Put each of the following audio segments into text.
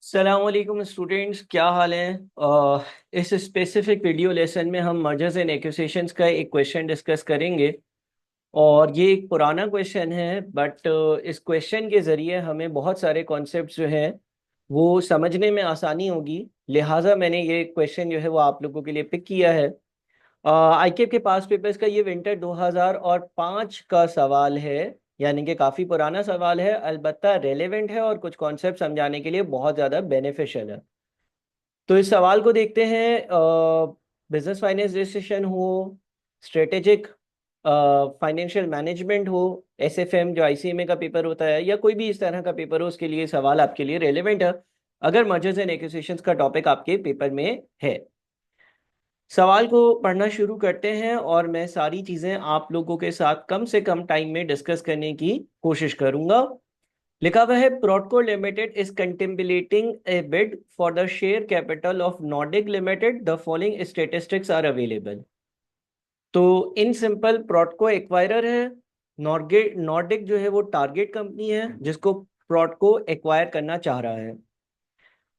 सलामकुम स्टूडेंट्स, क्या हाल है। इस स्पेसिफिक वीडियो लेसन में हम मर्जर्स एंड एक्यूसेशंस का एक क्वेश्चन डिस्कस करेंगे। और ये एक पुराना क्वेश्चन है, बट इस क्वेश्चन के ज़रिए हमें बहुत सारे कॉन्सेप्ट्स जो हैं वो समझने में आसानी होगी। लिहाजा मैंने ये क्वेश्चन जो है वो आप लोगों के लिए पिक किया है। आईकेप के पास पेपर्स का ये विंटर 2005 का सवाल है, यानी कि काफ़ी पुराना सवाल है, अलबत्ता रेलेवेंट है और कुछ कॉन्सेप्ट समझाने के लिए बहुत ज़्यादा बेनिफिशियल है। तो इस सवाल को देखते हैं। बिजनेस फाइनेंस डिसीजन हो, स्ट्रेटेजिक फाइनेंशियल मैनेजमेंट हो, एसएफएम जो आईसीएमए का पेपर होता है, या कोई भी इस तरह का पेपर हो, उसके लिए सवाल आपके लिए रेलेवेंट है अगर मर्जर्स एंड एक्विजिशंस का टॉपिक आपके पेपर में है। सवाल को पढ़ना शुरू करते हैं और मैं सारी चीज़ें आप लोगों के साथ कम से कम टाइम में डिस्कस करने की कोशिश करूंगा। लिखा हुआ है, Prodco limited is contemplating a bid for the share capital of Nordic limited, the following statistics are available. तो इन सिंपल प्रोटको एक्वायरर है, नॉर्डिक नॉर्डिक जो है वो टारगेट कंपनी है जिसको प्रोटको एक्वायर करना चाह रहा है।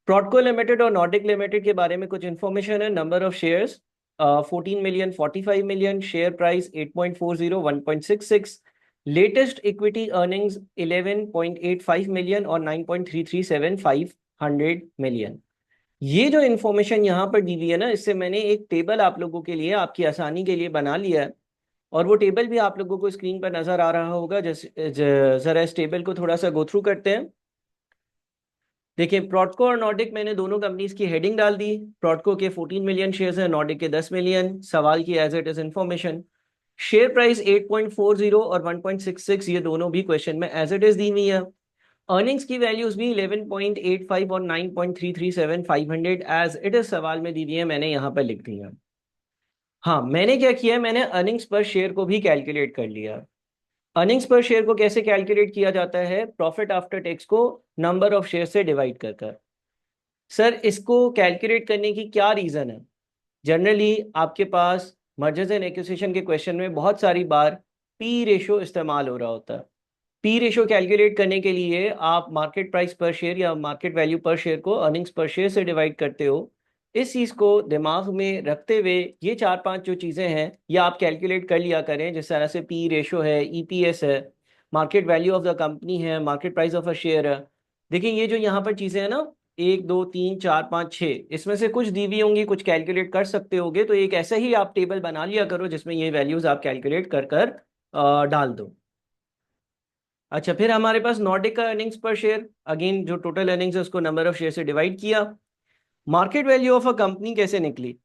प्रोटको लिमिटेड और नॉर्डिक लिमिटेड के बारे में कुछ इंफॉर्मेशन है। Number of shares 14 million, 45 million, share price 8.40, 1.66, latest equity earnings 11.85 million और 9.3375 मिलियन। ये जो इन्फॉर्मेशन यहाँ पर दी हुई है ना, इससे मैंने एक टेबल आप लोगों के लिए आपकी आसानी के लिए बना लिया है। और वो टेबल भी आप लोगों को स्क्रीन पर नजर आ रहा होगा। जैसे जरा इस टेबल को थोड़ा सा गो थ्रू करते हैं। देखिए, प्रोटको और नॉर्डिक मैंने दोनों कंपनीज की हेडिंग डाल दी। प्रोटको के 14 मिलियन शेयर्स हैं, नॉर्डिक के 10 मिलियन। सवाल की as it is information, share price 8.40 और 1.66, ये दोनों भी क्वेश्चन में एज इट इज दी हुई है। अर्निंग्स की वैल्यूज भी 11.85 और 9.337500 एज इट इज सवाल में दी हुई है, मैंने यहाँ पर लिख दी है। हाँ, मैंने क्या किया है, मैंने अर्निंग्स पर शेयर को भी कैलकुलेट कर लिया। अर्निंग्स पर शेयर को कैसे कैलकुलेट किया जाता है, प्रॉफिट आफ्टर टैक्स को नंबर ऑफ शेयर से डिवाइड कर कर। सर, इसको कैलकुलेट करने की क्या रीज़न है। जनरली आपके पास मर्जर्स एंड एक्विजिशन के क्वेश्चन में बहुत सारी बार पी रेशो इस्तेमाल हो रहा होता है। पी रेशो कैलकुलेट करने के लिए आप मार्केट प्राइस पर शेयर या मार्केट वैल्यू पर शेयर को अर्निंग्स पर शेयर से डिवाइड करते हो। इस चीज़ को दिमाग में रखते हुए ये चार पांच जो चीज़ें हैं ये आप कैलकुलेट कर लिया करें। जिस तरह से पी रेशो है, ईपीएस है, market value of the company है, market price of a share है। देखिए, ये जो यहाँ पर चीज़ें हैं ना, 1 2 3 4 5 6, इसमें से कुछ दी हुई होंगी, कुछ कैलकुलेट कर सकते होगे, तो एक ऐसा ही आप टेबल बना लिया करो जिसमें ये वैल्यूज आप कैलकुलेट कर कर डाल दो। अच्छा, फिर हमारे पास नॉर्डिक का अर्निंग्स पर शेयर, अगेन जो टोटल अर्निंग्स है उसको नंबर ऑफ शेयर से डिवाइड किया। Market value of a company कैसे निकली,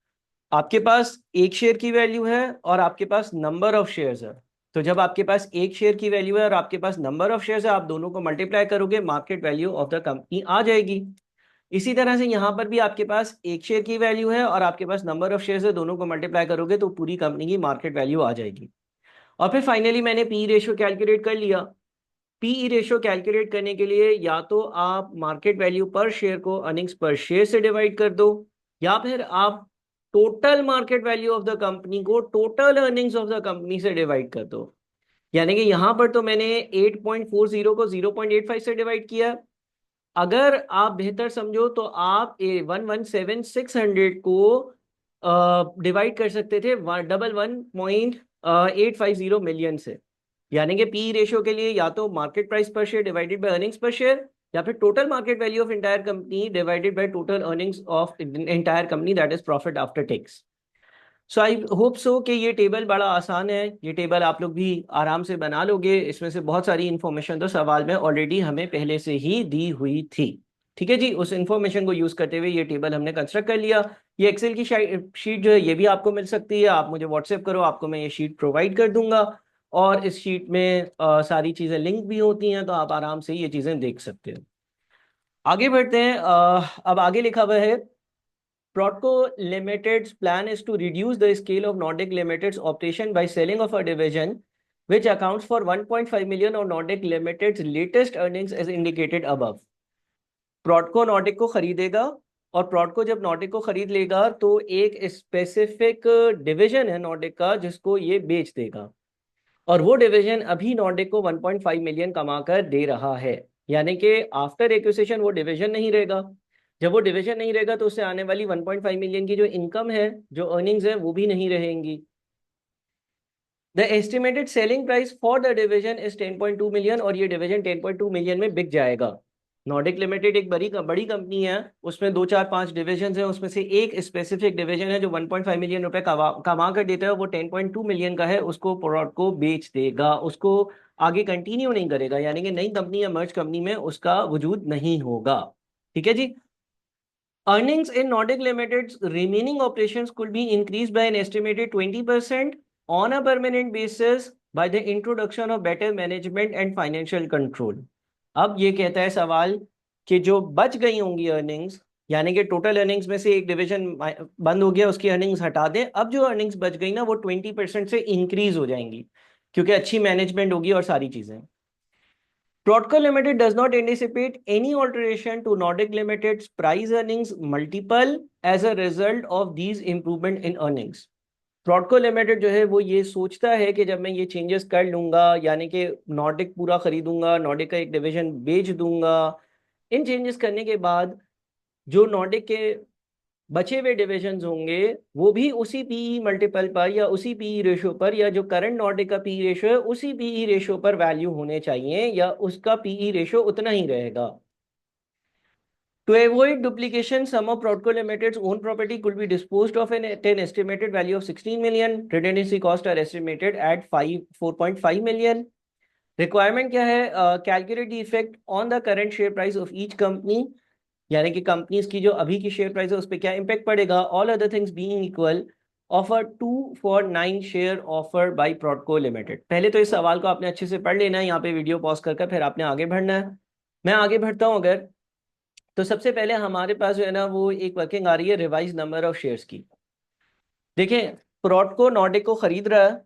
आपके पास एक शेयर की वैल्यू है और आपके पास नंबर ऑफ शेयर्स है। तो जब आपके पास एक शेयर की वैल्यू है और आपके पास नंबर ऑफ शेयर्स है, आप दोनों को मल्टीप्लाई करोगे, market value of the company आ जाएगी। इसी तरह से यहाँ पर भी आपके पास एक शेयर की वैल्यू है और आपके पास नंबर ऑफ शेयर्स है, दोनों को मल्टीप्लाई करोगे तो पूरी कंपनी की मार्केट वैल्यू आ जाएगी। और फिर फाइनली मैंने पी रेशियो कैलकुलेट कर लिया। पीई रेशियो कैलकुलेट करने के लिए या तो आप मार्केट वैल्यू पर शेयर को अर्निंग्स पर शेयर से डिवाइड कर दो, या फिर आप total market value of the company को total earnings of the company से डिवाइड कर दो। यानी कि यहां पर तो मैंने 8.40 को 0.85 से डिवाइड किया। अगर आप बेहतर समझो तो आप 117,600 को डिवाइड कर सकते थे 11.850 मिलियन से। यानी कि पी रेशियो के लिए या तो मार्केट प्राइस पर शेयर डिवाइडेड बाय अर्निंग्स पर शेयर, या फिर total market value of entire company divided by total earnings of entire company, that is profit after tax. So I hope so कि ये टेबल बड़ा आसान है, ये टेबल आप लोग भी आराम से बना लोगे। इसमें से बहुत सारी इंफॉर्मेशन तो सवाल में ऑलरेडी हमें पहले से ही दी हुई थी। ठीक है जी, उस इंफॉर्मेशन को यूज करते हुए ये टेबल हमने कंस्ट्रक्ट कर लिया। ये एक्सेल की शीट जो है ये भी आपको मिल सकती है, आप मुझे व्हाट्सएप करो, आपको मैं ये शीट प्रोवाइड कर दूंगा। और इस शीट में सारी चीज़ें लिंक भी होती हैं, तो आप आराम से ये चीज़ें देख सकते हो। आगे बढ़ते हैं। अब आगे लिखा हुआ है, Protco Limited's plan is to reduce the scale of Nordic Limited's operation by selling of a division which accounts for 1.5 million of Nordic Limited's latest earnings as indicated above. Protco Nordic को खरीदेगा, और Protco जब Nordic को खरीद लेगा तो एक specific division है Nordic का जिसको ये बेच देगा, और वो डिवीजन अभी Nordic को 1.5 मिलियन कमाकर दे रहा है। यानी कि आफ्टर एक्विजिशन वो डिवीजन नहीं रहेगा, जब वो डिवीजन नहीं रहेगा तो उससे आने वाली 1.5 मिलियन की जो इनकम है, जो अर्निंग्स है, वो भी नहीं रहेंगी। The estimated selling price for the division is 10.2 million, और ये डिवीजन 10.2 मिलियन में बिक जाएगा। नॉर्डिक लिमिटेड एक बड़ी कंपनी है, उसमें दो चार पांच डिविजन है, उसमें से एक स्पेसिफिक डिवीजन है जो 1.5 मिलियन रुपए कमा कर देता है, वो 10.2 मिलियन का है, उसको प्रोडक्ट को बेच देगा, उसको आगे कंटिन्यू नहीं करेगा, यानी कि नई कंपनी या मर्ज कंपनी में उसका वजूद नहीं होगा। ठीक है जी। Earnings in Nordic Limited's remaining operations could be increased by an estimated 20% on a permanent basis by the introduction of better management and financial control. अब ये कहता है सवाल कि जो बच गई होंगी अर्निंग्स, यानी कि टोटल अर्निंग्स में से एक डिवीजन बंद हो गया, उसकी अर्निंग्स हटा दें, अब जो अर्निंग्स बच गई ना वो 20% से इंक्रीज हो जाएंगी, क्योंकि अच्छी मैनेजमेंट होगी और सारी चीजें। Prodco Limited does not anticipate any alteration to Nordic Limited's price earnings multiple as a result of these improvement in earnings. Prodco Limited जो है वो ये सोचता है कि जब मैं ये चेंजेस कर लूंगा, यानी कि नॉर्डिक पूरा खरीदूंगा, नॉर्डिक का एक डिवीजन बेच दूंगा, इन चेंजेस करने के बाद जो नॉर्डिक के बचे हुए डिविजन्स होंगे वो भी उसी पीई मल्टीपल पर या उसी पीई रेशियो पर, या जो करंट नॉर्डिक का पीई रेशियो है उसी पीई रेशियो पर वैल्यू होने चाहिए, या उसका पीई रेशियो उतना ही रहेगा। To avoid duplication, some of Prodco Limited's own property could be disposed of at an estimated value of 16 million. Redundancy costs are estimated at 4.5 million. Requirement क्या है? Calculate the effect on the current share price of each company. यानी कि companies की जो अभी की share price है उस पर क्या इंपैक्ट पड़ेगा। All other things being equal, offer 2 for 9 share offer by Prodco limited. पहले तो इस सवाल को आपने अच्छे से पढ़ लेना है, यहाँ पे वीडियो पॉज कर फिर आपने आगे बढ़ना है। मैं आगे बढ़ता हूँ अगर, तो सबसे पहले हमारे पास जो है ना वो एक वर्किंग आ रही है रिवाइज नंबर ऑफ शेयर्स की। देखें, प्रोडको नॉर्डिक को खरीद रहा है।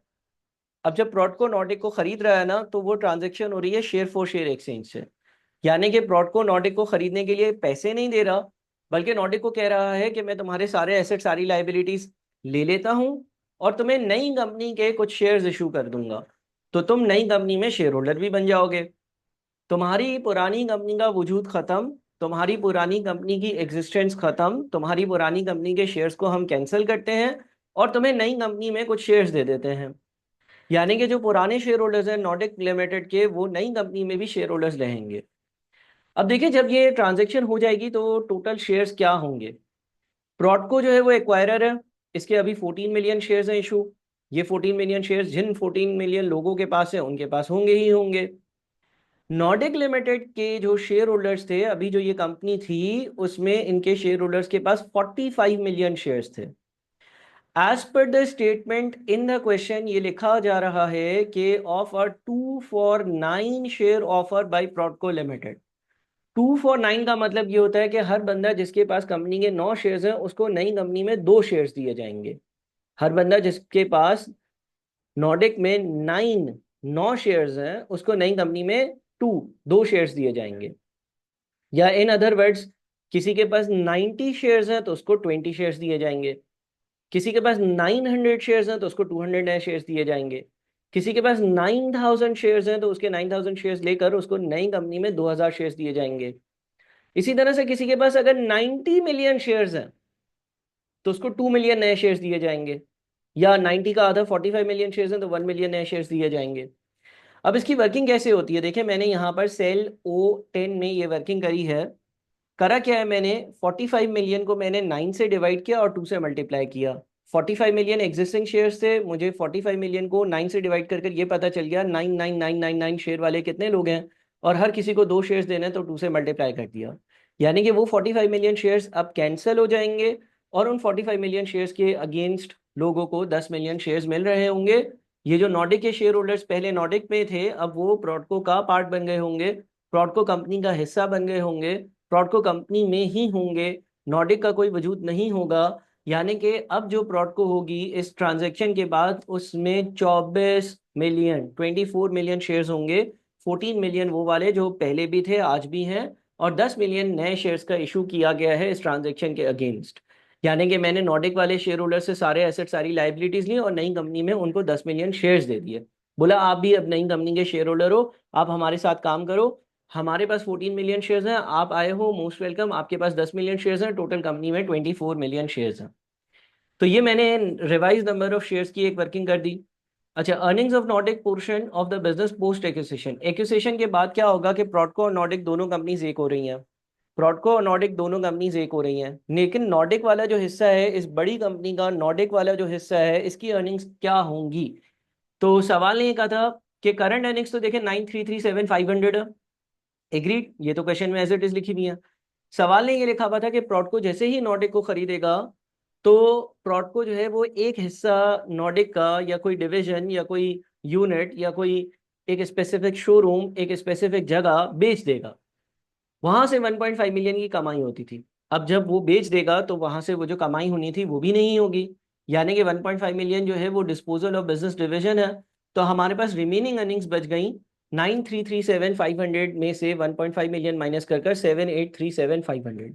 अब जब प्रोडको नॉर्डिक को खरीद रहा है ना, तो वो ट्रांजेक्शन हो रही है शेयर फॉर शेयर एक्सचेंज से, यानी कि प्रोडको नॉर्डिक को खरीदने के लिए पैसे नहीं दे रहा, बल्कि नॉर्डिक को कह रहा है कि मैं तुम्हारे सारे एसेट सारी लाइबिलिटीज ले लेता हूं और तुम्हें नई कंपनी के कुछ शेयर्स इशू कर दूंगा, तो तुम नई कंपनी में शेयर होल्डर भी बन जाओगे। तुम्हारी पुरानी कंपनी का वजूद खत्म, तुम्हारी पुरानी कंपनी की एग्जिस्टेंस खत्म, तुम्हारी पुरानी कंपनी के शेयर्स को हम कैंसिल करते हैं और तुम्हें नई कंपनी में कुछ शेयर्स दे देते हैं। यानी कि जो पुराने शेयर होल्डर्स हैं नॉर्डिक लिमिटेड के, वो नई कंपनी में भी शेयर होल्डर्स रहेंगे। अब देखिए, जब ये ट्रांजैक्शन हो जाएगी तो टोटल शेयर्स क्या होंगे। प्रोडको जो है वो एक्वायरर है, इसके अभी 14 मिलियन शेयर्स हैं इशू। ये 14 मिलियन शेयर्स जिन 14 मिलियन लोगों के पास है उनके पास होंगे ही होंगे। नॉर्डिक लिमिटेड के जो शेयर होल्डर्स थे, अभी जो ये कंपनी थी उसमें इनके शेयर होल्डर्स के पास 45 मिलियन शेयर्स थे। As per the statement in the question ये लिखा जा रहा है कि of a 2 for 9 share offer by Prodco limited. 2 for 9 का मतलब ये होता है कि हर बंदा जिसके पास कंपनी के 9 शेयर्स हैं उसको नई कंपनी में 2 शेयर्स दिए जाएंगे। हर बंदा जिसके पास नॉर्डिक में 9 शेयर्स हैं उसको नई कंपनी में 2 शेयर्स दिए जाएंगे। या इन अदर वर्ड्स, किसी के पास 90 शेयर्स हैं तो उसको 20 शेयर्स दिए जाएंगे। किसी के पास 900 शेयर्स हैं तो उसको 200 नए शेयर्स दिए जाएंगे। किसी के पास 9000 शेयर्स हैं तो उसके 9000 शेयर्स लेकर उसको नई कंपनी में 2000 शेयर्स दिए जाएंगे। इसी तरह से किसी के पास अगर 90 मिलियन शेयर्स हैं तो उसको 2 मिलियन नए शेयर्स दिए जाएंगे। या 90 का आधा 45 मिलियन शेयर्स हैं तो 1 मिलियन नए शेयर्स दिए जाएंगे। अब इसकी वर्किंग कैसे होती है, देखिए मैंने यहाँ पर सेल O10 में ये वर्किंग करी है। करा क्या है, मैंने 45 मिलियन को मैंने 9 से डिवाइड किया और 2 से मल्टीप्लाई किया। 45 मिलियन एग्जिस्टिंग शेयर्स थे, मुझे 45 मिलियन को 9 से डिवाइड कर ये पता चल गया 99999 शेयर वाले कितने लोग हैं, और हर किसी को 2 शेयर्स देने तो 2 से मल्टीप्लाई कर दिया। यानी कि वो 45 मिलियन शेयर्स अब कैंसिल हो जाएंगे और उन 45 मिलियन शेयर्स के अगेंस्ट लोगों को 10 मिलियन शेयर्स मिल रहे होंगे। ये जो नॉर्डिक के शेयर होल्डर्स पहले नॉर्डिक में थे, अब वो प्रोडको का पार्ट बन गए होंगे, प्रोडको कंपनी का हिस्सा बन गए होंगे, प्रोडको कंपनी में ही होंगे, नॉर्डिक का कोई वजूद नहीं होगा। यानी कि अब जो प्रोडको होगी इस ट्रांजैक्शन के बाद उसमें 24 मिलियन शेयर्स होंगे। 14 मिलियन वो वाले जो पहले भी थे आज भी हैं, और 10 मिलियन नए शेयर्स का इशू किया गया है इस ट्रांजैक्शन के अगेंस्ट। यानी कि मैंने नॉर्डिक वाले शेयर होल्डर से सारे एसेट सारी लाइबिलिटीज ली और नई कंपनी में उनको 10 मिलियन शेयर्स दे दिए। बोला आप भी अब नई कंपनी के शेयर होल्डर हो, आप हमारे साथ काम करो, हमारे पास 14 मिलियन शेयर्स हैं, आप आए हो मोस्ट वेलकम, आपके पास 10 मिलियन शेयर्स हैं, टोटल कंपनी में 24 मिलियन शेयर्स हैं। तो ये मैंने रिवाइज नंबर ऑफ शेयर्स की एक वर्किंग कर दी। अच्छा, earnings of Nordic portion of the business post acquisition. Acquisition के बाद क्या होगा कि प्रॉडको और नॉर्डिक दोनों कंपनीज एक हो रही हैं, प्रॉडको और नॉर्डिक दोनों कंपनीज एक हो रही हैं, लेकिन नॉर्डिक वाला जो हिस्सा है इस बड़ी कंपनी का, नॉर्डिक वाला जो हिस्सा है इसकी अर्निंग्स क्या होंगी। तो सवाल ने ये कहा था कि करंट अर्निंग्स तो देखें 9,337,500 है, एग्रीड, ये तो क्वेश्चन में एज इट इज लिखी हुई है। सवाल ने ये लिखा हुआ था कि प्रॉडको जैसे ही नॉर्डिक को खरीदेगा तो प्रॉडको जो है वो एक हिस्सा नॉर्डिक का या कोई डिवीजन या कोई यूनिट या कोई एक स्पेसिफिक शोरूम एक स्पेसिफिक जगह बेच देगा। वहां से 1.5 मिलियन की कमाई होती थी। अब जब वो बेच देगा तो वहां से वो जो कमाई होनी थी वो भी नहीं होगी, यानी कि 1.5 मिलियन जो है वो डिस्पोजल ऑफ बिजनेस डिवीजन है। तो हमारे पास रिमेनिंग अर्निंग्स बच गई 9,337,500 में से 1.5 मिलियन माइनस कर 7,837,500।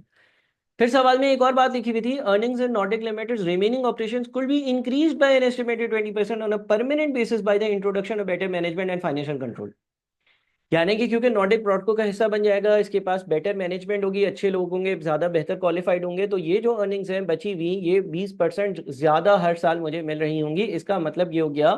फिर सवाल में एक और बात लिखी हुई थी, earnings in Nordic limited remaining operations could be increased by an estimated 20% on a permanent basis by the introduction of better management and financial control. यानी कि क्योंकि नॉर्डिक प्रॉडको का हिस्सा बन जाएगा, इसके पास बेटर मैनेजमेंट होगी, अच्छे लोग होंगे, ज्यादा बेहतर क्वालिफाइड होंगे, तो ये जो अर्निंग्स हैं बची हुई ये 20% ज्यादा हर साल मुझे मिल रही होंगी। इसका मतलब ये हो गया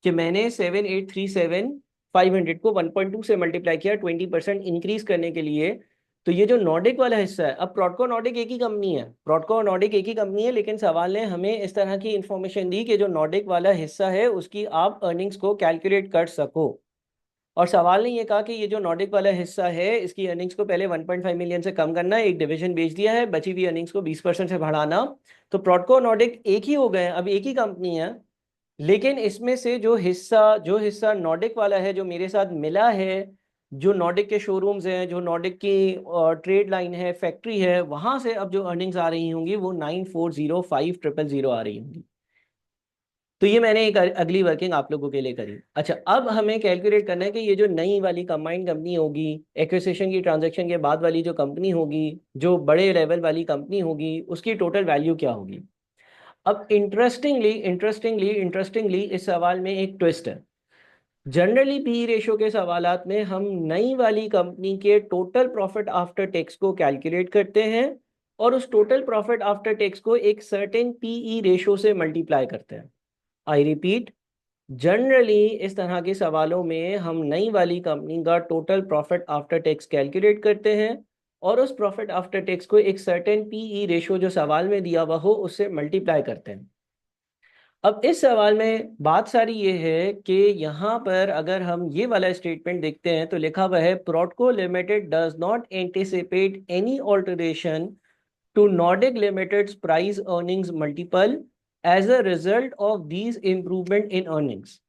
कि मैंने 7,837,500 को 1.2 से मल्टीप्लाई किया 20% इंक्रीज करने के लिए। तो ये जो नॉर्डिक वाला हिस्सा है, अब प्रॉडको नॉर्डिक एक ही कंपनी है, प्रॉडको और नॉर्डिक एक ही कंपनी है, लेकिन सवाल ने हमें इस तरह की इंफॉर्मेशन दी कि जो नॉर्डिक वाला हिस्सा है उसकी आप अर्निंग्स को कैलकुलेट कर सको। और सवाल ने ये कहा कि ये जो नॉर्डिक वाला हिस्सा है इसकी अर्निंग्स को पहले 1.5 मिलियन से कम करना है, एक डिवीजन बेच दिया है, बची हुई अर्निंग्स को 20% से बढ़ाना। तो प्रॉडको और नॉर्डिक एक ही हो गए, अब एक ही कंपनी है, लेकिन इसमें से जो हिस्सा नॉर्डिक वाला है जो मेरे साथ मिला है, जो नॉर्डिक के शोरूम्स हैं, जो नॉर्डिक की ट्रेड लाइन है, फैक्ट्री है, वहां से अब जो अर्निंग्स आ रही होंगी वो 9,405,000 आ रही होंगी। तो ये मैंने एक अगली वर्किंग आप लोगों के लिए करी। अच्छा, अब हमें कैलकुलेट करना है कि ये जो नई वाली कंबाइंड कंपनी होगी, एक्विजिशन की ट्रांजैक्शन के बाद वाली जो कंपनी होगी, जो बड़े लेवल वाली कंपनी होगी, उसकी टोटल वैल्यू क्या होगी। अब इंटरेस्टिंगली इंटरेस्टिंगली इंटरेस्टिंगली इस सवाल में एक ट्विस्ट है। जनरली पी रेशो के सवालात में हम नई वाली कंपनी के टोटल प्रॉफिट आफ्टर टैक्स को कैलकुलेट करते हैं और उस टोटल प्रॉफिट आफ्टर टैक्स को एक सर्टेन पीई रेशो से मल्टीप्लाई करते हैं। आई रिपीट, जनरली इस तरह के सवालों में हम नई वाली कंपनी का total profit after tax calculate करते हैं और उस प्रॉफिट आफ्टर टैक्स को एक सर्टेन पीई रेशो जो सवाल में दिया हुआ हो उससे मल्टीप्लाई करते हैं। अब इस सवाल में बात सारी ये है कि यहाँ पर अगर हम ये वाला स्टेटमेंट देखते हैं तो लिखा हुआ है Prodco limited does not anticipate any alteration to Nordic Limited's price earnings multiple as a result of these improvement in earnings।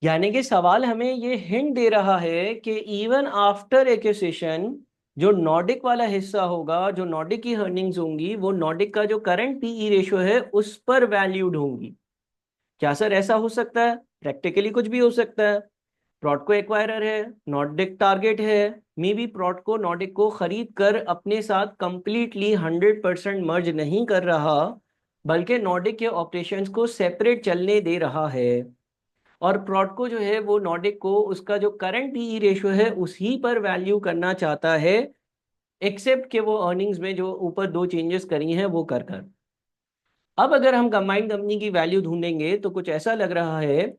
यानी कि सवाल हमें ये हिंट दे रहा है कि इवन आफ्टर एक्विजिशन जो नॉर्डिक वाला हिस्सा होगा, जो नॉर्डिक की अर्निंग्स होंगी, वो नॉर्डिक का जो करंट पीई रेशियो है उस पर वैल्यूड होंगी। क्या सर ऐसा हो सकता है? प्रैक्टिकली कुछ भी हो सकता है। प्रॉडको एक्वायरर है, नॉर्डिक टारगेट है, मे बी प्रॉडको नॉर्डिक को खरीद कर अपने साथ कंप्लीटली 100% मर्ज नहीं कर रहा, बल्कि नॉर्डिक के ऑपरेशंस को सेपरेट चलने दे रहा है। और प्रॉडको जो है वो नॉर्डिक को उसका जो करंट पीई रेशियो है उसी पर वैल्यू करना चाहता है, एक्सेप्ट कि वो अर्निंग्स में जो ऊपर दो चेंजेस करी हैं वो कर कर। अब अगर हम कंबाइंड कंपनी की वैल्यू ढूंढेंगे तो कुछ ऐसा लग रहा है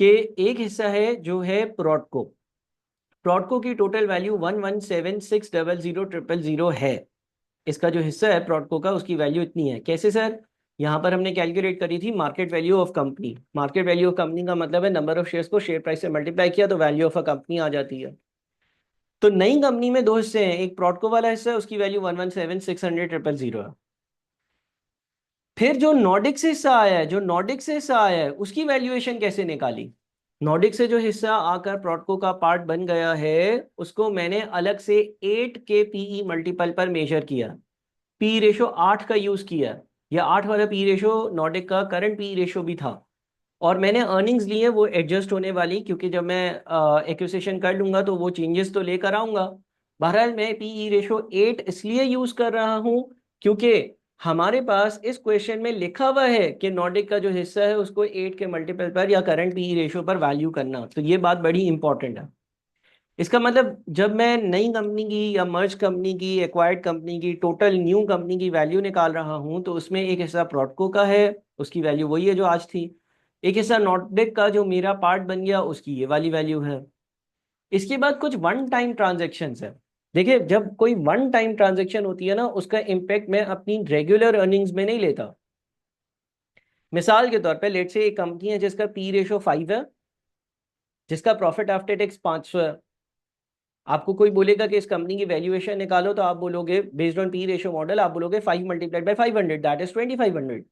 कि एक हिस्सा है जो है प्रॉडको, प्रॉडको की टोटल वैल्यू 117600000 है। इसका जो हिस्सा है प्रॉडको का उसकी वैल्यू इतनी है। कैसे सर? यहाँ पर हमने कैलकुलेट करी थी market value of company. Market value of company का मतलब है नंबर ऑफ शेयर्स को शेयर प्राइस से मल्टीप्लाई किया तो वैल्यू ऑफ अ कंपनी आ जाती है। तो नई कंपनी में दो हिस्से हैं, एक प्रॉडको वाला हिस्सा है उसकी वैल्यू 117600000 है। फिर जो नॉर्डिक से हिस्सा आया है, जो नॉर्डिक से हिस्सा आया है उसकी वैल्यूएशन कैसे निकाली। नॉर्डिक से जो हिस्सा आकर प्रॉडको का पार्ट बन गया है उसको मैंने अलग से 8 के पीई मल्टीपल पर मेजर किया, पी रेशो 8 का यूज किया, या 8 वाला पी रेशो नॉर्डिक का करंट पी रेशो भी था। और मैंने अर्निंग्स ली है वो एडजस्ट होने वाली, क्योंकि जब मैं एक्विजिशन कर लूंगा तो वो चेंजेस तो लेकर आऊंगा। बहरहाल मैं पीई रेशो 8 इसलिए यूज कर रहा हूं क्योंकि हमारे पास इस क्वेश्चन में लिखा हुआ है कि नॉर्डिक का जो हिस्सा है उसको 8 के मल्टीपल पर या करंट पीई रेशो पर वैल्यू करना, तो ये बात बड़ी इंपॉर्टेंट है। इसका मतलब जब मैं नई कंपनी की या मर्ज कंपनी की एक्वायर्ड कंपनी की टोटल न्यू कंपनी की वैल्यू निकाल रहा हूं तो उसमें एक हिस्सा प्रोडको का है, उसकी वैल्यू वही है जो आज थी। एक हिस्सा नॉर्डिक का जो मेरा पार्ट बन गया उसकी ये वाली वैल्यू है। इसके बाद कुछ वन टाइम ट्रांजेक्शन्स है। देखिए जब कोई वन टाइम ट्रांजेक्शन होती है ना उसका इम्पेक्ट मैं अपनी रेगुलर अर्निंग्स में नहीं लेता। मिसाल के तौर पे लेट से एक कंपनी है जिसका पी रेशो 5 है, जिसका प्रॉफिट आफ्टर टैक्स 500 है। आपको कोई बोलेगा कि इस कंपनी की वैल्यूएशन निकालो तो आप बोलोगे based on P ratio model आप बोलोगे 5 मल्टीप्लाइड बाय 500 दैट इज 2500।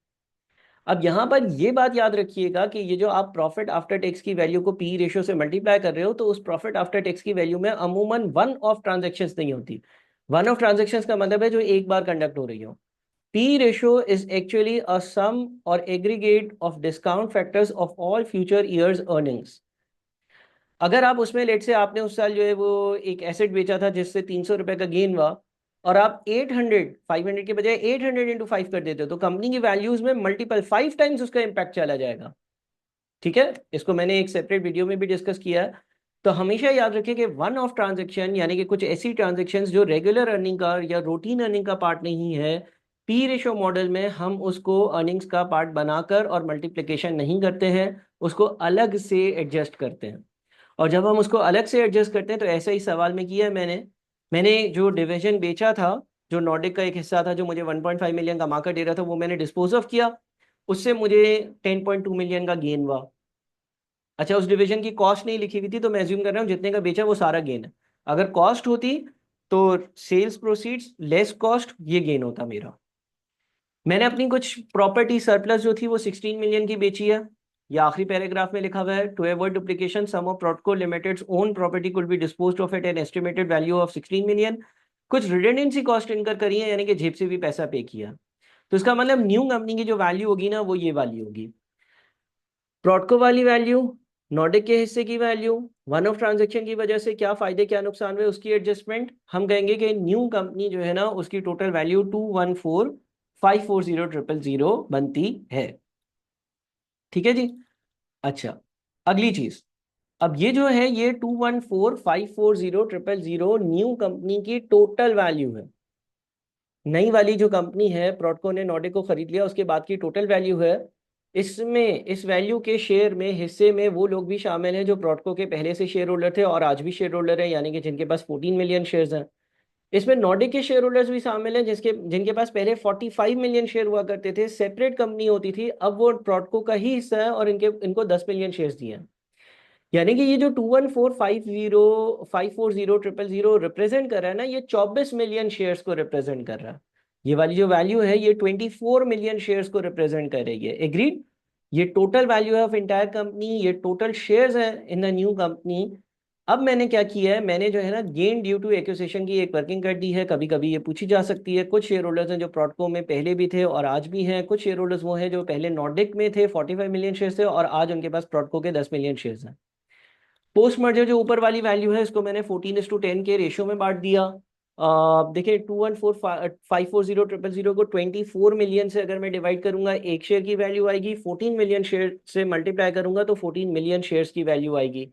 अब यहां पर ये बात याद रखिएगा कि ये जो आप प्रॉफिट आफ्टर टैक्स की वैल्यू को पी रेशियो से मल्टीप्लाई कर रहे हो तो उस प्रॉफिट आफ्टर टैक्स की वैल्यू में अमूमन वन ऑफ ट्रांजेक्शन्स नहीं होती। वन ऑफ ट्रांजेक्शन्स का मतलब है जो एक बार कंडक्ट हो रही हो। पी रेशियो इज एक्चुअली अ सम और aggregate of discount factors of all future years earnings. अगर आप उसमें लेट से आपने उस साल जो है वो एक एसेट बेचा था जिससे 300 रुपए का गेन हुआ और आप 800 500 के बजाय 800 इंटू 5 कर देते हो तो कंपनी की वैल्यूज में मल्टीपल 5 टाइम्स उसका इम्पैक्ट चला जाएगा। ठीक है, इसको मैंने एक सेपरेट वीडियो में भी डिस्कस किया है। तो हमेशा याद रखें कि वन ऑफ ट्रांजेक्शन यानी कि कुछ ऐसी ट्रांजेक्शन्स जो रेगुलर अर्निंग का या रूटीन अर्निंग का पार्ट नहीं है, पी रेशो मॉडल में हम उसको अर्निंग्स का पार्ट बनाकर और मल्टीप्लिकेशन नहीं करते हैं, उसको अलग से एडजस्ट करते हैं। और जब हम उसको अलग से एडजस्ट करते हैं तो ऐसा ही सवाल में किया है मैंने जो डिवीजन बेचा था, जो नॉर्डिक का एक हिस्सा था जो मुझे 1.5 मिलियन कमा कर दे रहा था, वो मैंने डिस्पोज ऑफ किया। उससे मुझे 10.2 मिलियन का गेन हुआ। अच्छा, उस डिवीजन की कॉस्ट नहीं लिखी हुई थी तो मैं एज्यूम कर रहा हूँ जितने का बेचा वो सारा गेन है। अगर कॉस्ट होती तो सेल्स प्रोसीड्स लेस कॉस्ट ये गेन होता मेरा। मैंने अपनी कुछ प्रॉपर्टी सरप्लस जो थी वो 16 मिलियन की बेची है। या आखिरी पैराग्राफ में लिखा हुआ है to avoid duplication some of Prodco limited's own property could be disposed of at an estimated value of 16 million. कुछ रिडेंडेंसी कॉस्ट इनकर करी है यानी कि जेब से भी पैसा पे किया। तो इसका मतलब न्यू कंपनी की जो वैल्यू होगी ना वो ये वाली होगी। प्रोडको वाली वैल्यू, नॉर्डिक के हिस्से की वैल्यू, वन ऑफ ट्रांजेक्शन की वजह से क्या फायदे क्या नुकसान हुए उसकी एडजस्टमेंट, हम कहेंगे कि न्यू कंपनी जो है ना उसकी टोटल वैल्यू 214,540,000 बनती है। ठीक है जी। अच्छा, अगली चीज, अब ये जो है ये 214,540,000 न्यू कंपनी की टोटल वैल्यू है। नई वाली जो कंपनी है प्रोडको ने नॉर्डिक को खरीद लिया उसके बाद की टोटल वैल्यू है। इसमें इस वैल्यू के शेयर में हिस्से में वो लोग भी शामिल हैं जो प्रोडको के पहले से शेयर होल्डर थे और आज भी शेयर होल्डर हैं यानी कि जिनके पास 14 मिलियन शेयर्स हैं। इसमें नॉर्डिक के शेयर होल्डर्स भी शामिल हैं जिसके जिनके पास पहले 45 मिलियन शेयर हुआ करते थे, सेपरेट कंपनी होती थी, अब वो प्रोडको का ही हिस्सा है और इनको 10 मिलियन शेयर्स दिए हैं। यानी कि ये जो 214,540,000 रिप्रेजेंट कर रहा है ना ये 24 मिलियन शेयर्स को रिप्रेजेंट कर रहा है। ये वाली जो वैल्यू है ये 24 मिलियन शेयर्स को रिप्रेजेंट कर रही है। एग्रीड। ये टोटल वैल्यू है ऑफ इंटायर कंपनी, ये टोटल शेयर्स है इन द न्यू कंपनी। अब मैंने क्या किया है, मैंने जो है ना गेन ड्यू टू एक्विजिशन की एक वर्किंग कर दी है। कभी कभी ये पूछी जा सकती है। कुछ शेयर होल्डर्स हैं जो प्रोडको में पहले भी थे और आज भी हैं, कुछ शेयर होल्डर्स वो हैं जो पहले नॉर्डिक में थे 45 मिलियन शेयर्स थे और आज उनके पास प्रोडको के 10 मिलियन शेयर्स हैं। पोस्ट मर्जर जो ऊपर वाली वैल्यू है इसको मैंने 14:10 के रेशियो में बांट दिया। देखिए 214,540,000 को 24 मिलियन से अगर मैं डिवाइड करूंगा एक शेयर की वैल्यू आएगी, 14 मिलियन शेयर से मल्टीप्लाई करूंगा तो 14 मिलियन शेयर्स की वैल्यू आएगी।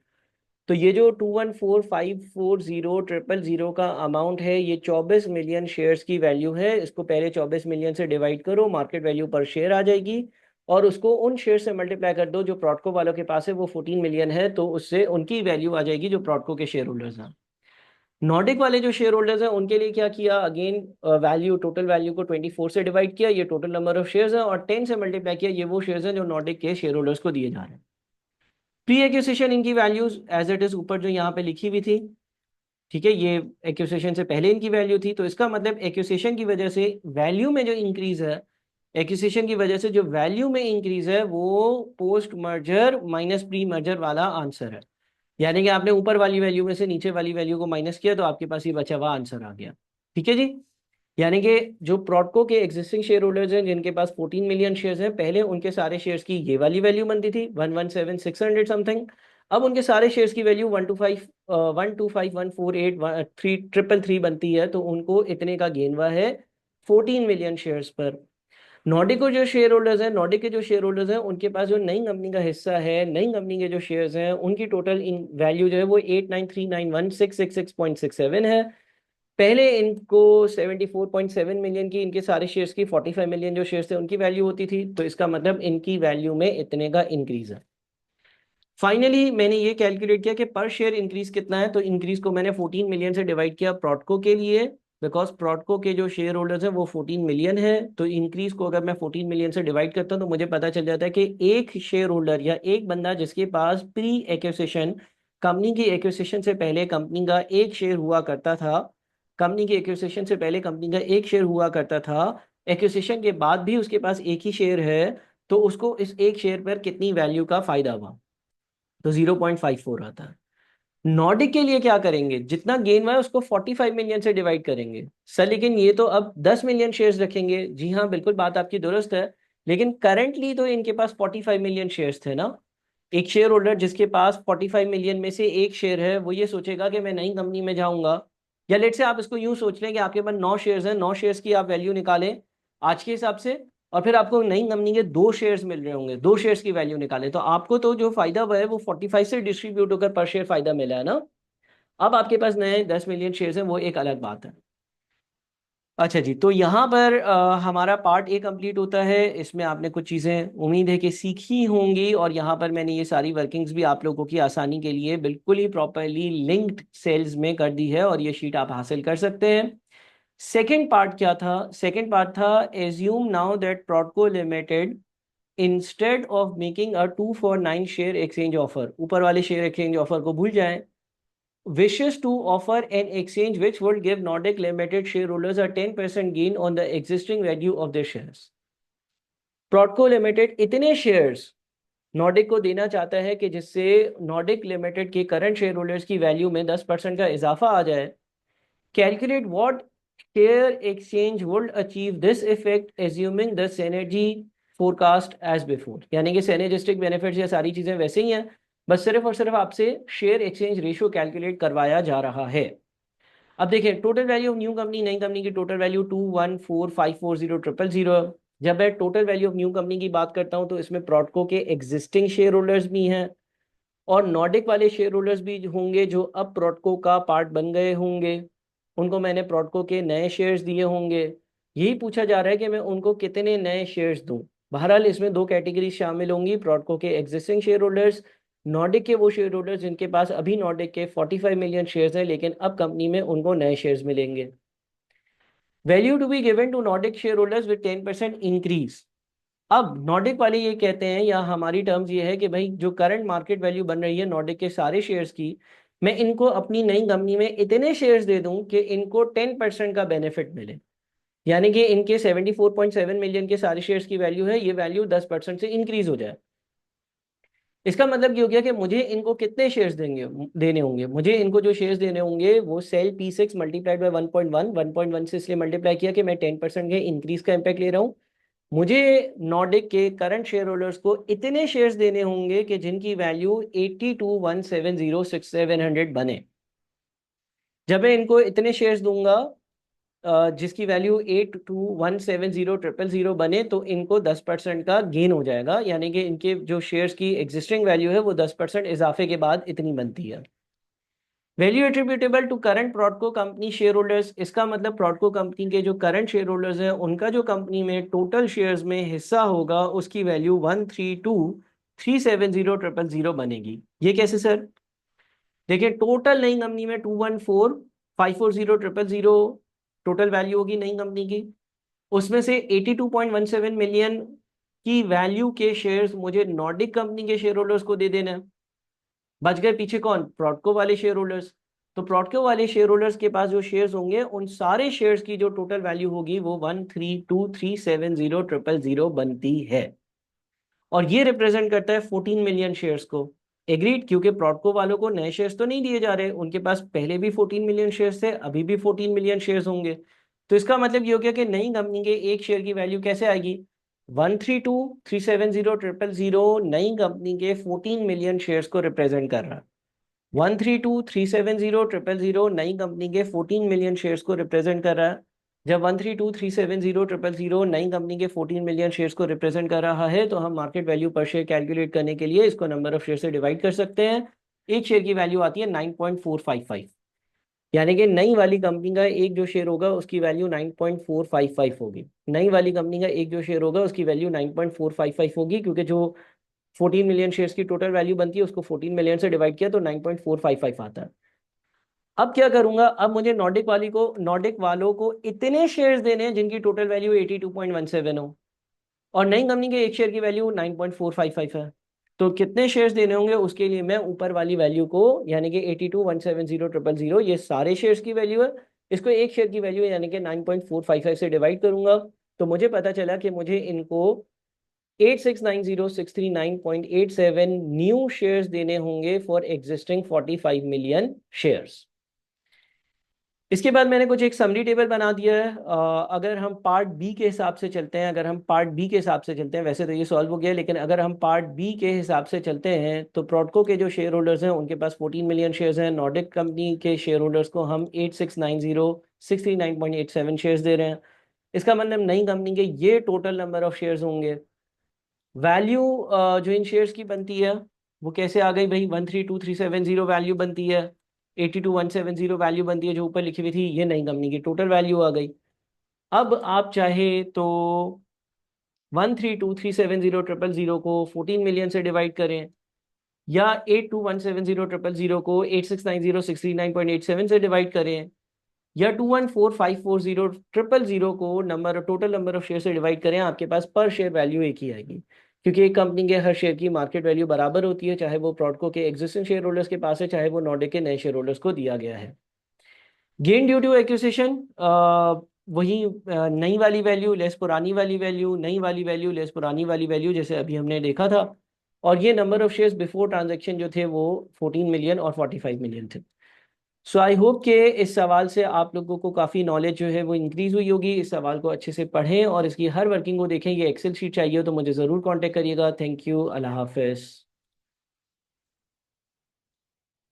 तो ये जो 214,540,000 का अमाउंट है ये 24 मिलियन शेयर्स की वैल्यू है। इसको पहले 24 मिलियन से डिवाइड करो, मार्केट वैल्यू पर शेयर आ जाएगी और उसको उन शेयर से मल्टीप्लाई कर दो जो प्रोडको वालों के पास है, वो 14 मिलियन है तो उससे उनकी वैल्यू आ जाएगी जो प्रोडको के शेयर होल्डर्स हैं। नॉर्डिक वाले जो शेयर होल्डर्स हैं उनके लिए क्या किया, अगेन वैल्यू टोटल वैल्यू को 24 से डिवाइड किया, ये टोटल नंबर ऑफ शेयर्स हैं, और 10 से मल्टीप्लाई किया, ये वो शेयर्स हैं जो नॉर्डिक के शेयर होल्डर्स को दिए जा रहे हैं। प्री एक्विजिशन इनकी वैल्यूज एज इट इज ऊपर जो यहाँ पे लिखी हुई थी। ठीक है, ये एक्विजिशन से पहले इनकी वैल्यू थी तो इसका मतलब एक्विजिशन की वजह से वैल्यू में जो इंक्रीज है, एक्विजिशन की वजह से जो वैल्यू में इंक्रीज है वो post merger minus pre merger वाला आंसर है। यानी कि आपने ऊपर वाली वैल्यू में से नीचे वाली वैल्यू को माइनस किया तो आपके पास ये बचा हुआ आंसर आ गया। ठीक है जी। यानी कि जो प्रोडको के एग्जिस्टिंग शेयर होल्डर्स हैं जिनके पास 14 मिलियन शेयर्स हैं, पहले उनके सारे शेयर्स की ये वाली वैल्यू बनती थी 117,600 समथिंग। अब उनके सारे शेयर्स की वैल्यू 125,148,333 बनती है तो उनको इतने का गेन हुआ है 14 मिलियन शेयर्स पर। नॉर्डिक को जो शेयर होल्डर्स हैं, नॉर्डिक के जो शेयर होल्डर्स हैं, उनके पास जो नई कंपनी का हिस्सा है, नई कंपनी के जो शेयर्स हैं, उनकी टोटल इन वैल्यू जो है वो 89391666.67 है। पहले इनको 74.7 मिलियन की, इनके सारे शेयर्स की 45 मिलियन जो शेयर्स थे उनकी वैल्यू होती थी, तो इसका मतलब इनकी वैल्यू में इतने का इंक्रीज है। फाइनली मैंने ये कैलकुलेट किया कि पर शेयर इंक्रीज कितना है, तो इंक्रीज को मैंने 14 मिलियन से डिवाइड किया प्रॉडको के लिए, बिकॉज प्रॉडको के जो शेयर होल्डर्स हैं वो 14 मिलियन है। तो इंक्रीज को अगर मैं 14 मिलियन से डिवाइड करता हूँ तो मुझे पता चल जाता है कि एक शेयर होल्डर या एक बंदा जिसके पास प्री एक्विजिशन, कंपनी की एक्विजिशन से पहले कंपनी का एक शेयर हुआ करता था, कंपनी की एक्विजिशन से पहले कंपनी का एक शेयर हुआ करता था, एक्विजिशन के बाद भी उसके पास एक ही शेयर है, तो उसको इस एक शेयर पर कितनी वैल्यू का फायदा हुआ, तो 0.54 आता है। नॉर्डिक के लिए क्या करेंगे, जितना गेन हुआ है उसको 45 मिलियन से डिवाइड करेंगे। सर लेकिन ये तो अब 10 मिलियन शेयर्स रखेंगे। जी हाँ, बिल्कुल बात आपकी दुरुस्त है, लेकिन करंटली तो इनके पास 45 मिलियन शेयर्स थे ना। एक शेयर होल्डर जिसके पास 45 मिलियन में से एक शेयर है, वो ये सोचेगा कि मैं नई कंपनी में जाऊंगा, या लेट से आप इसको यूं सोच लें कि आपके पास 9 शेयर्स हैं, 9 शेयर्स की आप वैल्यू निकालें आज के हिसाब से, और फिर आपको नई कंपनी के 2 शेयर्स मिल रहे होंगे, 2 शेयर्स की वैल्यू निकालें, तो आपको तो जो फायदा हुआ है वो 45 से डिस्ट्रीब्यूट होकर पर शेयर फायदा मिला है ना। अब आपके पास नए 10 मिलियन शेयर्स हैं, वो एक अलग बात है। अच्छा जी, तो यहाँ पर हमारा पार्ट ए कंप्लीट होता है। इसमें आपने कुछ चीज़ें उम्मीद है कि सीखी होंगी, और यहाँ पर मैंने ये सारी वर्किंग्स भी आप लोगों की आसानी के लिए बिल्कुल ही प्रॉपरली लिंक्ड सेल्स में कर दी है, और ये शीट आप हासिल कर सकते हैं। सेकेंड पार्ट क्या था, सेकेंड पार्ट था assume now that Prodco limited instead of making a 2 for 9 share exchange offer, ऊपर वाले शेयर एक्सचेंज ऑफर को भूल जाएं, wishes to offer an exchange which would give Nordic Limited shareholders a 10% gain on the existing value of their shares. Prodco limited इतने shares Nordic को देना चाहता है कि जिससे नॉर्डिक लिमिटेड के करंट शेयर होल्डर्स की वैल्यू में 10% का इजाफा आ जाए। Calculate what share exchange would achieve this effect assuming the synergy forecast as before, यानी कि सिनर्जिस्टिक बेनिफिट्स या सारी चीजें वैसे ही हैं, बस सिर्फ और सिर्फ आपसे शेयर एक्सचेंज रेशियो कैलकुलेट करवाया जा रहा है। अब देखिए, total value of new company, नई कंपनी की टोटल वैल्यू 214540000। जब मैं total value of new company की बात करता हूं तो इसमें प्रॉडको के एग्जिस्टिंग शेयर होल्डर्स भी हैं, और नॉर्डिक वाले शेयर होल्डर्स भी होंगे जो अब प्रॉडको का पार्ट बन गए होंगे, उनको मैंने प्रॉडको के नए शेयर्स दिए होंगे। यही पूछा जा रहा है कि मैं उनको कितने नए शेयर्स दूं। बहरहाल इसमें 2 कैटेगरी शामिल होंगी, प्रॉडको के एग्जिस्टिंग शेयर होल्डर्स, नॉर्डिक के वो शेयर होल्डर्स जिनके पास अभी नॉर्डिक के 45 मिलियन शेयर्स हैं, लेकिन अब कंपनी में उनको नए शेयर्स मिलेंगे। Value to be given to Nordic share holders with 10% increase. अब नॉर्डिक वाले ये कहते हैं, या हमारी टर्म्स ये है कि भाई जो करंट मार्केट वैल्यू बन रही है नॉर्डिक के सारे शेयर्स की, मैं इनको अपनी नई कंपनी में इतने शेयर्स दे दूं कि इनको 10% का बेनिफिट मिले, यानी कि इनके 74.7 मिलियन के सारे शेयर्स की वैल्यू है, ये वैल्यू 10% से इंक्रीज हो जाए। इसका मतलब ये हो गया कि मुझे इनको कितने शेयर्स देने होंगे, मुझे इनको जो शेयर्स देने होंगे वो सेल P6 मल्टीप्लाइड बाई 1.1 से इसलिए मल्टीप्लाई किया कि मैं 10% के इंक्रीज का इम्पैक्ट ले रहा हूँ। मुझे नॉर्डिक के करंट शेयर होल्डर्स को इतने शेयर्स देने होंगे कि जिनकी वैल्यू 82,170,6,700 बने। जब मैं इनको इतने शेयर्स दूंगा जिसकी वैल्यू 82,170,000 बने, तो इनको 10% का गेन हो जाएगा, यानी कि इनके जो शेयर्स की एग्जिस्टिंग वैल्यू है वो 10% इजाफे के बाद इतनी बनती है। Value attributable to current Prodco company share holders, इसका मतलब प्रॉडको कंपनी के जो करंट शेयर होल्डर्स हैं उनका जो कंपनी में टोटल शेयर्स में हिस्सा होगा उसकी वैल्यू 132,370,000 बनेगी। ये कैसे सर? देखिए, टोटल नई कंपनी में 214,540,000 टोटल वैल्यू होगी नई कंपनी की, उसमें से 82.17 मिलियन की वैल्यू के शेयर्स मुझे नॉर्डिक कंपनी के शेयर होल्डर्स को दे देना है। बच गए पीछे कौन? प्रॉडको वाले शेयर होल्डर्स। तो प्रॉडको वाले शेयर होल्डर्स के पास जो शेयर्स होंगे उन सारे शेयर्स की जो टोटल वैल्यू होगी वो 132,370,000 बनती है, और ये रिप्रेजेंट करता है 14 मिलियन शेयर्स को। एग्रीड, क्योंकि प्रॉडको वालों को नए शेयर्स तो नहीं दिए जा रहे, उनके पास पहले भी 14 मिलियन शेयर्स थे, अभी भी 14 मिलियन शेयर्स होंगे। तो इसका मतलब ये हो गया कि नई कंपनी के एक शेयर की वैल्यू कैसे आएगी? 132,370,000 नई कंपनी के 14 मिलियन शेयर्स को रिप्रेजेंट कर रहा है। 132,370,000 नई कंपनी के 14 मिलियन शेयर्स को रिप्रेजेंट कर रहा है। जब 132370000 नई कंपनी के 14 मिलियन शेयर्स को रिप्रेजेंट कर रहा है, तो हम मार्केट वैल्यू पर शेयर कैलकुलेट करने के लिए इसको नंबर ऑफ शेयर से डिवाइड कर सकते हैं। एक शेयर की वैल्यू आती है 9.455, यानी कि नई वाली कंपनी का एक जो शेयर होगा उसकी वैल्यू 9.455 होगी। नई वाली कंपनी का एक जो शेयर होगा उसकी वैल्यू 9.455 होगी, क्योंकि जो 14 मिलियन शेयर्स की टोटल वैल्यू बनती है उसको 14 मिलियन से डिवाइड किया तो 9.455 आता है। अब क्या करूंगा, अब मुझे नॉर्डिक वालों को इतने शेयर्स देने हैं जिनकी टोटल वैल्यू 82.17 हो, और नई कंपनी के एक शेयर की वैल्यू 9.455 है। तो कितने शेयर्स देने होंगे उसके लिए मैं ऊपर वाली वैल्यू को, यानी कि 82170000 ये सारे शेयर्स की वैल्यू है, इसको एक शेयर की वैल्यू यानी कि 9.455 से डिवाइड करूंगा। तो मुझे पता चला कि मुझे इनको 8690,639.87 न्यू शेयर्स देने होंगे फॉर एग्जिस्टिंग 45 मिलियन शेयर्स। इसके बाद मैंने कुछ एक समरी टेबल बना दिया है। अगर हम पार्ट बी के हिसाब से चलते हैं, वैसे तो ये सॉल्व हो गया, लेकिन अगर हम पार्ट बी के हिसाब से चलते हैं तो प्रॉडको के जो शेयर होल्डर्स हैं उनके पास 14 मिलियन शेयर्स हैं। नॉर्डिक कंपनी के शेयर होल्डर्स को हम 8690,639.87 शेयर्स दे रहे हैं। इसका मतलब नई कंपनी के ये टोटल नंबर ऑफ शेयर्स होंगे। वैल्यू जो इन शेयर्स की बनती है वो कैसे आ गई भाई, 132,370 वैल्यू बनती है, 82,170 वैल्यू बनती है जो ऊपर लिखी हुई थी, ये नई कंपनी की टोटल वैल्यू आ गई। अब आप चाहे तो 132,370,000 को 14 मिलियन से डिवाइड करें, या 82,170,000 को 8690,639.87 से डिवाइड करें, या 214,540,000 को टोटल नंबर ऑफ शेयर से डिवाइड करें, आपके पास पर शेयर वैल्यू एक ही आएगी, क्योंकि एक कंपनी के हर शेयर की मार्केट वैल्यू बराबर होती है, चाहे वो प्रॉडको के एग्जिस्टिंग शेयर होल्डर्स के पास है, चाहे वो नॉर्डिक के नए शेयर होल्डर्स को दिया गया है। गेन ड्यू टू एक्विजिशन, वही नई वाली वैल्यू लेस पुरानी वाली वैल्यू, नई वाली वैल्यू लेस पुरानी वाली वैल्यू, जैसे अभी हमने देखा था। और ये number of shares before transaction जो थे वो 14 मिलियन और 45 मिलियन थे। सो आई होप कि इस सवाल से आप लोगों को काफ़ी नॉलेज जो है वो इंक्रीज़ हुई होगी। इस सवाल को अच्छे से पढ़ें और इसकी हर वर्किंग को देखें। ये एक्सेल शीट चाहिए हो तो मुझे ज़रूर कांटेक्ट करिएगा। थैंक यू, अल्लाह हाफिज़।